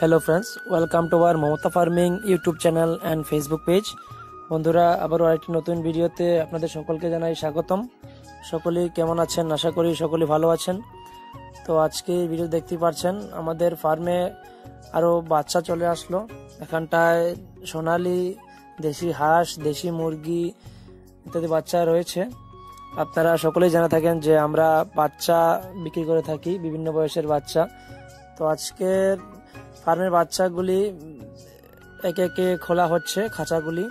Hello friends, welcome to our Mamata farming YouTube channel and Facebook page. বন্ধুরা, আবারও আরেকটি নতুন ভিডিওতে আপনাদের সকলকে জানাই স্বাগতম। সকলেই কেমন আছেন? আশা করি সকলেই ভালো আছেন। তো আজকে ভিডিও দেখতে পাচ্ছেন আমাদের ফার্মে আরও বাচ্চা চলে আসলো। এখানটায় সোনালি, দেশি হাঁস, দেশি মুরগি ইত্যাদি বাচ্চা রয়েছে। আপনারা সকলেই জানা থাকেন যে আমরা বাচ্চা বিক্রি করে থাকি, বিভিন্ন বয়সের বাচ্চা। তো আজকের ফার্মের বাচ্চাগুলি একে একে খোলা হচ্ছে। খাঁচাগুলি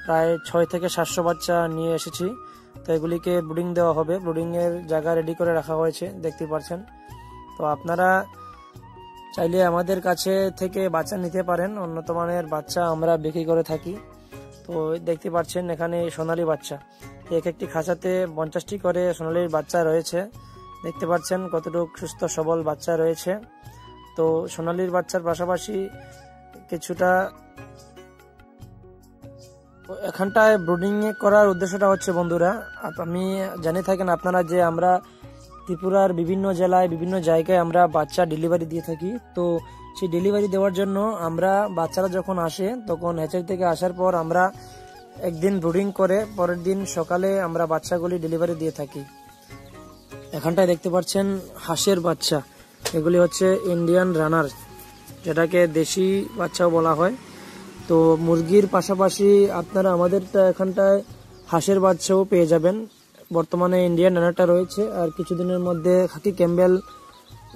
প্রায় 600 থেকে 700 বাচ্চা নিয়ে এসেছি। তো এগুলিকে ব্রুডিং দেওয়া হবে। ব্রুডিংয়ের জায়গা রেডি করে রাখা হয়েছে, দেখতে পাচ্ছেন। তো আপনারা চাইলে আমাদের কাছে থেকে বাচ্চা নিতে পারেন। উন্নত মানের বাচ্চা আমরা বিক্রি করে থাকি। তো দেখতে পাচ্ছেন এখানে সোনালী বাচ্চা, এক একটি খাঁচাতে 50টি করে সোনালীর বাচ্চা রয়েছে। দেখতে পাচ্ছেন কতটুকু সুস্থ সবল বাচ্চা রয়েছে। তো সোনালীর বাচ্চার পাশাপাশি কিছুটা এখানটায় ব্রুডিং করার উদ্দেশ্যটা হচ্ছে, বন্ধুরা, আমি জানি থাকেন আপনারা যে আমরা ত্রিপুরার বিভিন্ন জেলায় বিভিন্ন জায়গায় আমরা বাচ্চা ডেলিভারি দিয়ে থাকি। তো সেই ডেলিভারি দেওয়ার জন্য আমরা বাচ্চারা যখন আসে তখন হ্যাচারি থেকে আসার পর আমরা একদিন ব্রুডিং করে পরের দিন সকালে আমরা বাচ্চাগুলি ডেলিভারি দিয়ে থাকি। এখানটায় দেখতে পাচ্ছেন হাঁসের বাচ্চা, এগুলি হচ্ছে ইন্ডিয়ান রানার, যেটাকে দেশি বাচ্চাও বলা হয়। তো মুরগির পাশাপাশি আপনারা আমাদের এখানটায় হাঁসের বাচ্চাও পেয়ে যাবেন। বর্তমানে ইন্ডিয়ান রানারটা রয়েছে, আর কিছুদিনের মধ্যে খাকি ক্যাম্বেল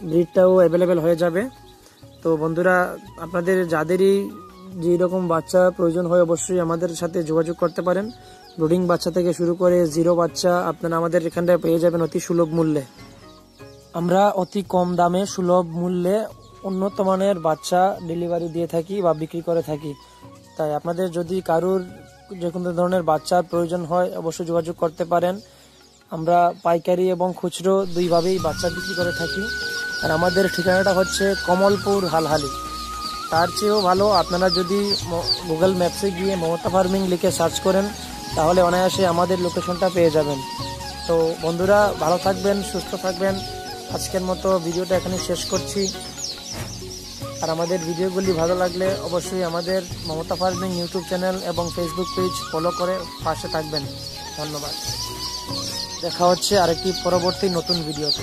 ব্রিডটাও অ্যাভেলেবেল হয়ে যাবে। তো বন্ধুরা, আপনাদের যাদেরই যেই রকম বাচ্চা প্রয়োজন হয় অবশ্যই আমাদের সাথে যোগাযোগ করতে পারেন। ব্রুডিং বাচ্চা থেকে শুরু করে জিরো বাচ্চা আপনারা আমাদের এখানটায় পেয়ে যাবেন অতি সুলভ মূল্যে। আমরা অতি কম দামে সুলভ মূল্যে উন্নত মানের বাচ্চা ডেলিভারি দিয়ে থাকি বা বিক্রি করে থাকি। তাই আপনাদের যদি কারুর যে কোনো ধরনের বাচ্চার প্রয়োজন হয় অবশ্যই যোগাযোগ করতে পারেন। আমরা পাইকারি এবং খুচরো দুইভাবেই বাচ্চা বিক্রি করে থাকি। আর আমাদের ঠিকানাটা হচ্ছে কমলপুর, হালহালি। তার চেয়েও ভালো আপনারা যদি গুগল ম্যাপসে গিয়ে মমতা ফার্মিং লিখে সার্চ করেন তাহলে অনায়াসে আমাদের লোকেশনটা পেয়ে যাবেন। তো বন্ধুরা, ভালো থাকবেন, সুস্থ থাকবেন। আজকের মতো ভিডিওটা এখানে শেষ করছি। আর আমাদের ভিডিওগুলি ভালো লাগলে অবশ্যই আমাদের মমতা ফার্মিং ইউটিউব চ্যানেল এবং ফেসবুক পেজ ফলো করে পাশে থাকবেন। ধন্যবাদ। দেখা হচ্ছে আরেকটি পরবর্তী নতুন ভিডিওতে।